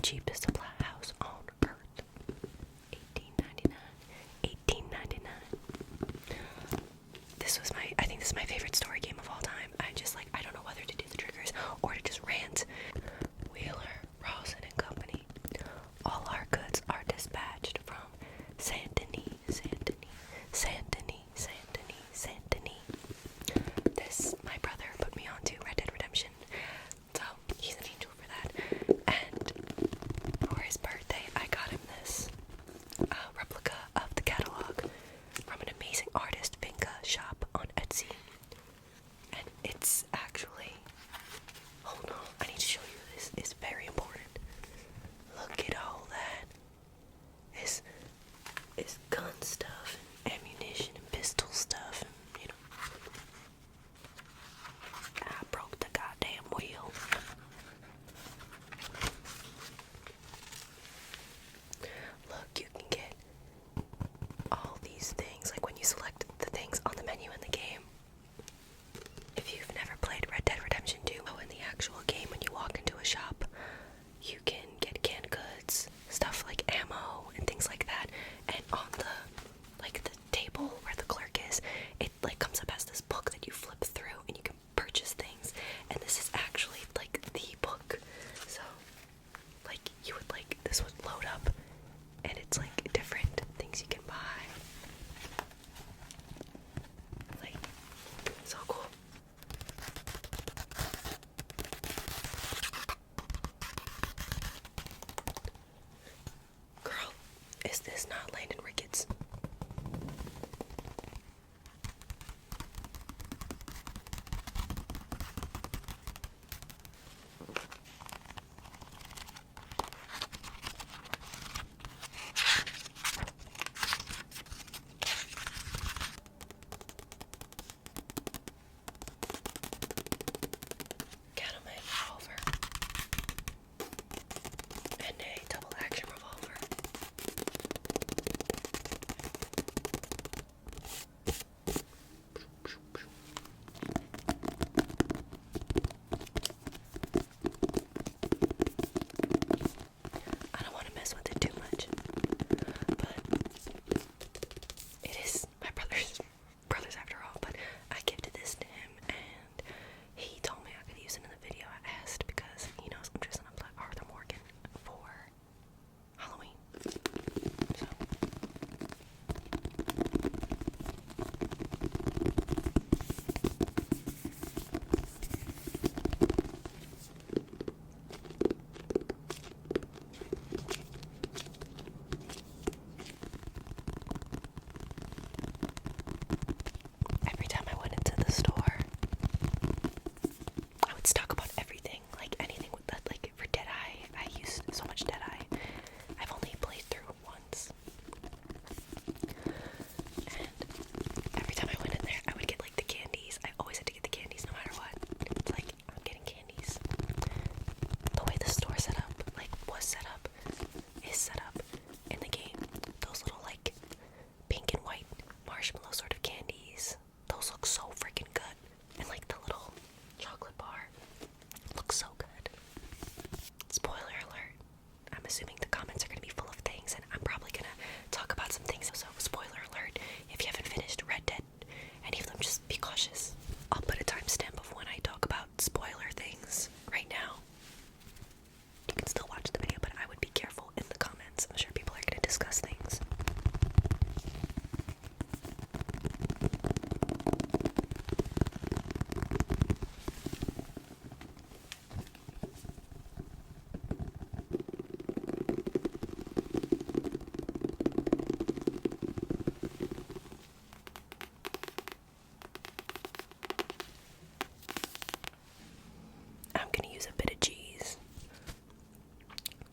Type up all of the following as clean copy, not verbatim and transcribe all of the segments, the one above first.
cheapest supply house on earth. $18.99. I think this is my favorite story game of all time. I don't know whether to do the triggers or to just rant. Wheeler, Rawson and Company. All our goods are dispatched from Saint Denis. This, my brother put me onto Red Dead Redemption, so he's an angel for that. And for his birthday, I got him this replica of the catalog from an amazing artist, Vinka shop on Etsy. And it's actually, hold on, I need to show you this. It's very important. Look at all that. It's gun stuff and ammunition and pistol stuff and, you know. I broke the goddamn wheel. Look, you can get all these things, like when you select the things on the menu in the game. If you've never played Red Dead Redemption 2, in the actual game, when you walk into a shop, you can get canned goods, stuff like ammo and things like that. And on the table where the clerk is, it comes up as this book that you flip through and you can purchase things. And this is actually the book. So this would load up and it's different things you can buy. So cool. Girl, is this not Landon Ricketts? Cattleman revolver and a double action revolver. I don't want to mess with it too much, but it is my brother's after all. But I gifted this to him, and he told me I could use it in the video. I asked because he knows I'm dressing up like Arthur Morgan for Halloween. So every time I went into the store, I would stock about everything, anything with that, for Deadeye. I used so much Deadeye. I've only played through once. And every time I went in there, I would get the candies. I always had to get the candies no matter what. It's I'm getting candies. The way the store set up, is set up in the game. Those little pink and white marshmallow sort of candies. Those look so freaking good. And the little chocolate bar looks so good. Spoiler alert. I'm assuming the comments are going to be full of things, and I'm probably going to talk about some things. So spoiler alert, if you haven't finished Red Dead, any of them, just be cautious. I'll put a timestamp of when I talk about spoiler things right now. You can still watch the video, but I would be careful in the comments. I'm sure people are going to discuss things. I'm going to use a bit of cheese.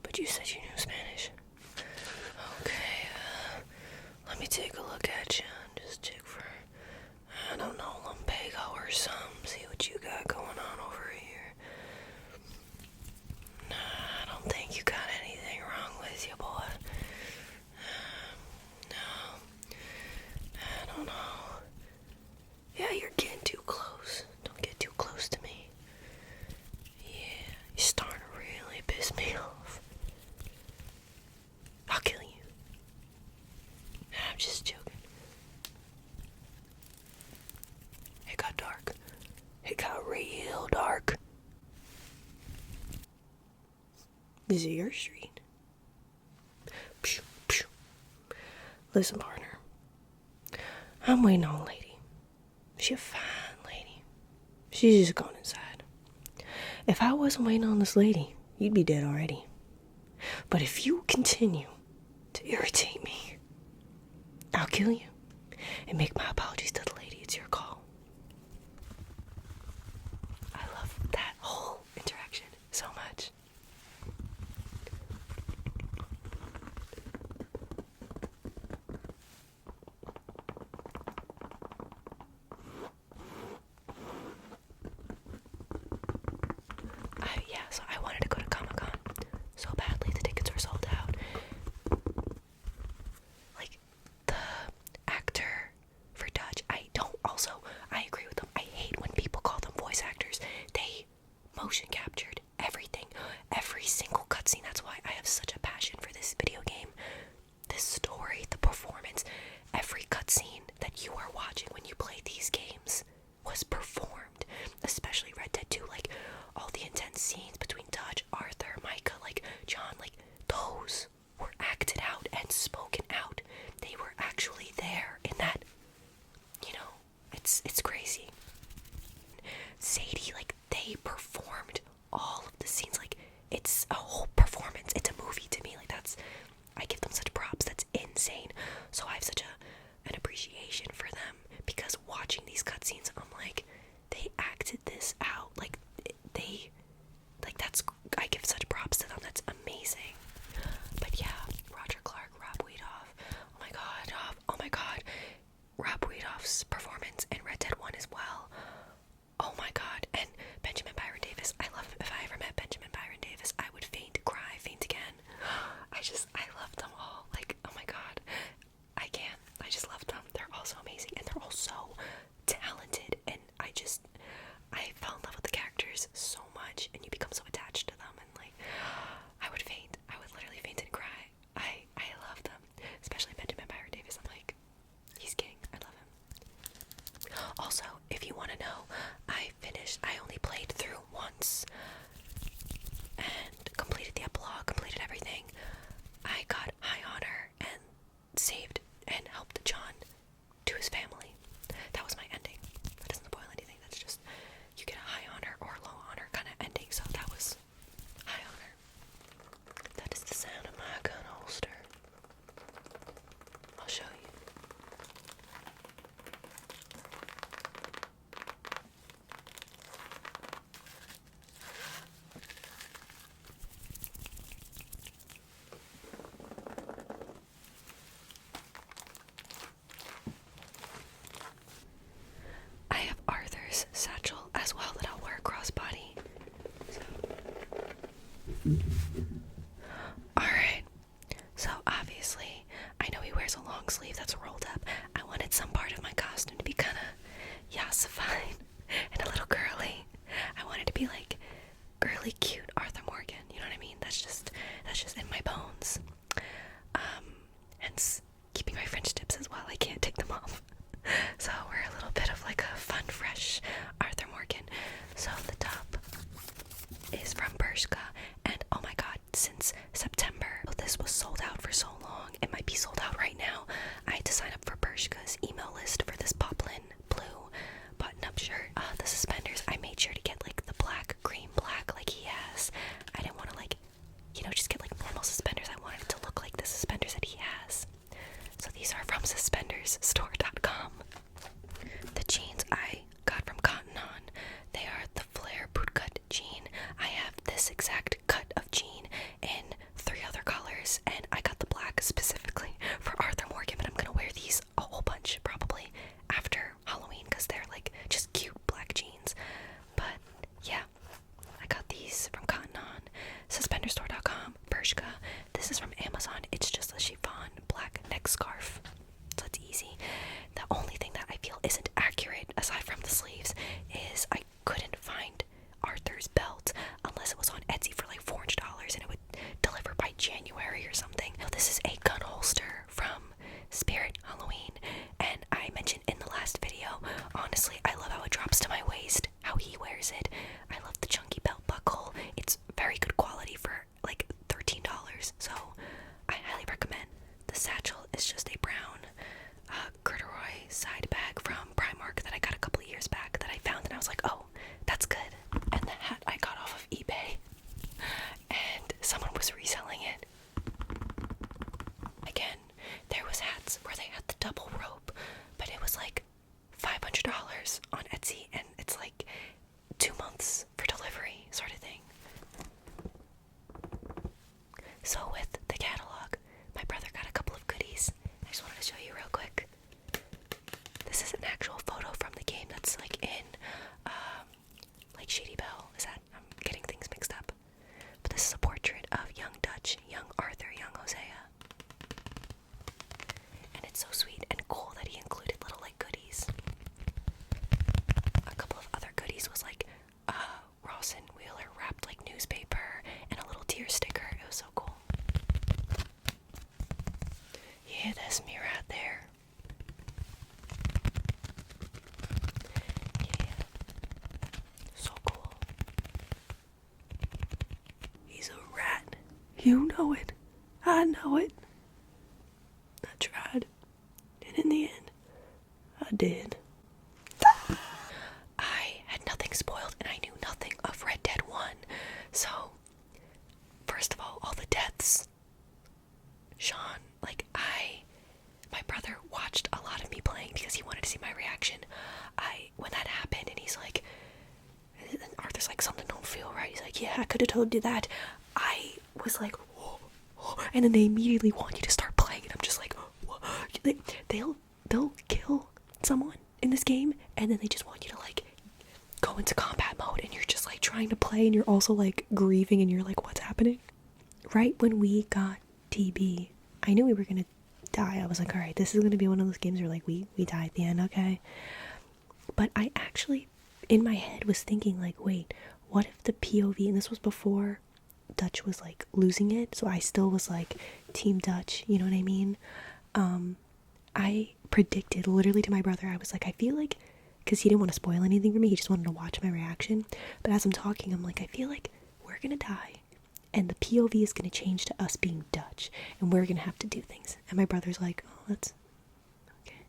But you said you knew Spanish. Okay, let me take a look at you and just check for, I don't know, lumbago or something. See what you got going on over here. Nah, I don't think you got anything wrong with you, boy. No, I don't know. Yeah, you're getting too close. Don't get too close to me. Yeah, you're starting to really piss me off. This is your street. Psh, psh. Listen, partner. I'm waiting on a lady. She a fine lady. She's just gone inside. If I wasn't waiting on this lady, you'd be dead already. But if you continue to irritate me, I'll kill you and make my apologies to the lady. It's your call. I love that whole interaction so much. So I wanted to go to Comic-Con so badly. The tickets were sold out. Like, the actor for Dutch, I agree with them. I hate when people call them voice actors. They motion captured everything, every single cutscene. That's why I have such a passion for this video game. This story, the performance, every cutscene that you are watching when you play these games was performed. Especially Red Dead 2, like, all the intense scenes between Dutch, Arthur, Micah, like, John, like, those were acted out and spoken out. They were actually there in that, it's crazy. Sadie, like, they performed all of the scenes, like, it's a whole performance. It's a movie to me, like, I give them such props. That's insane. So I have such an appreciation for them, because watching these cutscenes, I'm like, they acted this out, I give such props to them. That's amazing. But yeah, Roger Clark, Rob Weedoff, oh my god, Rob Weedoff's performance in Red Dead 1 as well. Oh my god, and Benjamin Byron Davis. I love, if I ever met Benjamin Byron Davis, I would faint, cry, faint again. I love them all. Like, oh my god, I just love them. They're all so amazing, and they're all so talented, and I fell in love with the characters so much, and you become so attached to them, and like, I would literally faint and cry. I love them, especially Benjamin Byron Davis. I'm like, he's king. I love him. Also, if you want to know, I only played through once and completed the epilogue, completed everything. I got high honor and saved and helped John to his family. That was my ending. That doesn't spoil anything. That's just, you get a high honor or low honor kind of ending. So that was high honor. That is the sound of my gun holster. I'll show you. You know it. I know it. I tried. And in the end, I did. I had nothing spoiled and I knew nothing of Red Dead 1. So, first of all the deaths. Sean, like, my brother watched a lot of me playing because he wanted to see my reaction. When that happened and he's like, and Arthur's like, something don't feel right. He's like, yeah, I could have told you that. I was like, oh, oh. And then they immediately want you to start playing and I'm just like, oh. They'll kill someone in this game and then they just want you to like go into combat mode and you're just like trying to play and you're also like grieving and you're like, what's happening? Right when we got TB, I knew we were gonna die. I was like, alright, this is gonna be one of those games where like we die at the end, okay? But I actually in my head was thinking like, wait, what if the POV, and this was before Dutch was like losing it, so I still was like Team Dutch, you know what I mean? I predicted literally to my brother, I was like, I feel like, because he didn't want to spoil anything for me, he just wanted to watch my reaction, but as I'm talking, I'm like, I feel like we're gonna die, and the POV is gonna change to us being Dutch, and we're gonna have to do things, and my brother's like, oh, that's okay.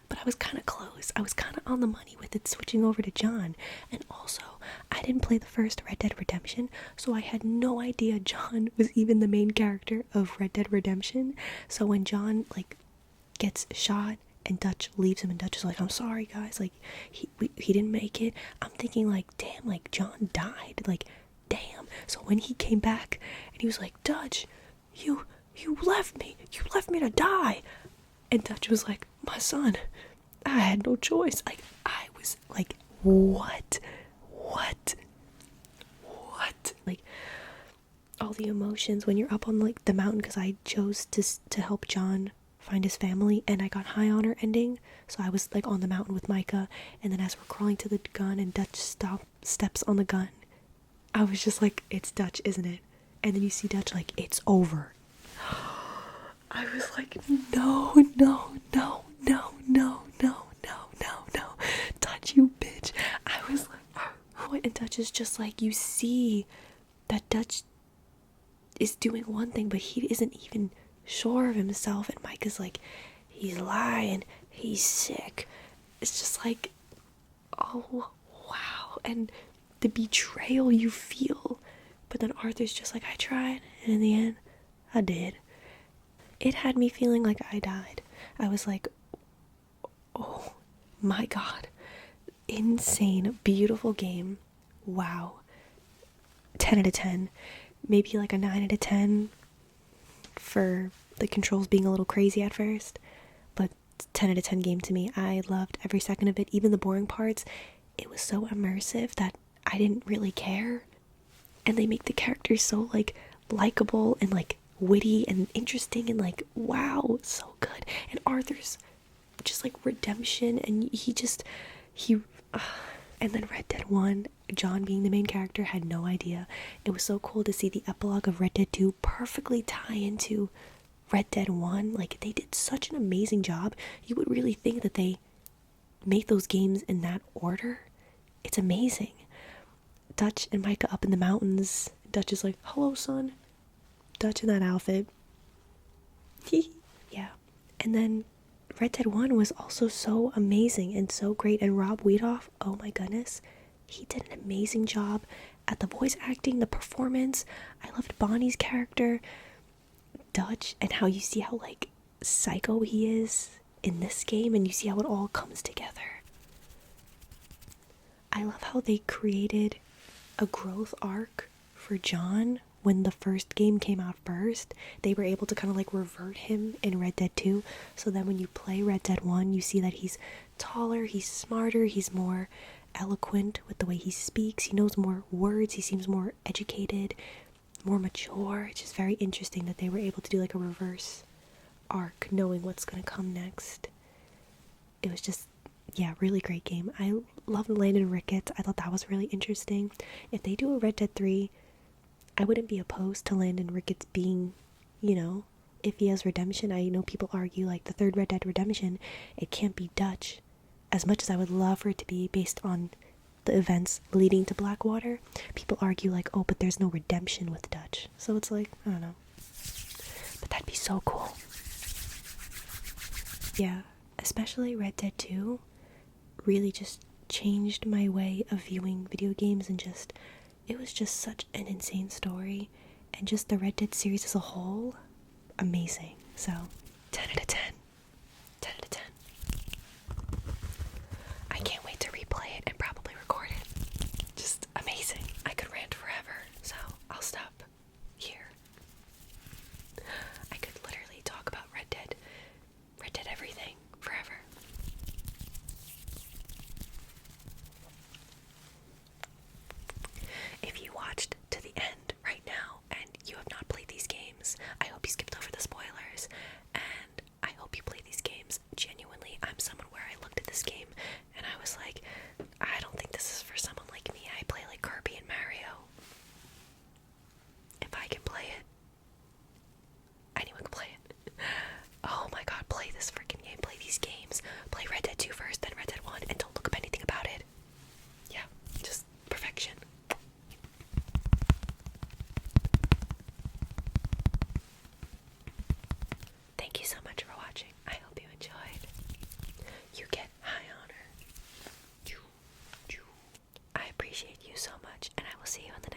But I was kind of close, I was kind of on the money with it switching over to John, and also, I didn't play the first Red Dead Redemption, so I had no idea John was even the main character of Red Dead Redemption, so when John, like, gets shot and Dutch leaves him and Dutch is like, I'm sorry guys, like he didn't make it, I'm thinking like, damn, like John died, like damn. So when he came back and he was like, Dutch, you left me to die, and Dutch was like, my son, I had no choice. Like I was like, what like all the emotions when you're up on like the mountain, because I chose to help John find his family and I got high honor ending, so I was like on the mountain with Micah, and then as we're crawling to the gun and Dutch steps on the gun, I was just like, it's Dutch, isn't it? And then you see Dutch like, it's over. I was like, no, Dutch, you bitch. I was like, oh, and Dutch is just like, you see that Dutch is doing one thing but he isn't even sure of himself, and Mike is like, he's lying, he's sick. It's just like, oh wow, and the betrayal you feel. But then Arthur's just like, I tried, and in the end I did. It had me feeling like I died. I was like, oh my god, insane, beautiful game, wow, 10 out of 10, maybe like a 9 out of 10 for the controls being a little crazy at first, but 10 out of 10 game to me. I loved every second of it, even the boring parts. It was so immersive that I didn't really care, and they make the characters so like likable and like witty and interesting and like, wow, so good. And Arthur's just like redemption, and and then Red Dead 1, John being the main character, had no idea. It was so cool to see the epilogue of Red Dead 2 perfectly tie into Red Dead 1. Like, they did such an amazing job. You would really think that they make those games in that order. It's amazing. Dutch and Micah up in the mountains. Dutch is like, hello, son. Dutch in that outfit. Yeah. And then Red Dead 1 was also so amazing and so great, and Rob Wiedoff, oh my goodness, he did an amazing job at the voice acting, the performance. I loved Bonnie's character, Dutch, and how you see how like psycho he is in this game, and you see how it all comes together. I love how they created a growth arc for John. When the first game came out first, they were able to kind of like revert him in Red Dead 2. So then when you play Red Dead 1, you see that he's taller, he's smarter, he's more eloquent with the way he speaks, he knows more words, he seems more educated, more mature. It's just very interesting that they were able to do like a reverse arc, knowing what's going to come next. It was just, yeah, really great game. I loved Landon Ricketts. I thought that was really interesting. If they do a Red Dead 3, I wouldn't be opposed to Landon Ricketts being, you know, if he has redemption. I know people argue like the third Red Dead Redemption, it can't be Dutch. As much as I would love for it to be based on the events leading to Blackwater, people argue like, oh, but there's no redemption with Dutch. So it's like, I don't know. But that'd be so cool. Yeah, especially Red Dead 2 really just changed my way of viewing video games, and just, it was just such an insane story, and just the Red Dead series as a whole, amazing. So 10 out of 10. 10 out of 10. I can't wait to replay it and probably record it. Just amazing. I could rant forever, so I'll stop here. I could literally talk about Red Dead everything forever. If you watched to the end right now and you have not played these games, I hope you skipped over the spoilers, and I hope you play these games genuinely. I'm someone where I looked at this game and I was like, I don't think this is for someone like me. I play like Kirby and Mario. If I can play it, anyone can play it. Oh my god, play this freaking game. Play these games. Play Red Dead 2 first, then Red Dead 1, and don't look up anything about it. Yeah, just perfection. Thank you so much for watching. I hope you enjoyed. You get high honor. I appreciate you so much, and I will see you in the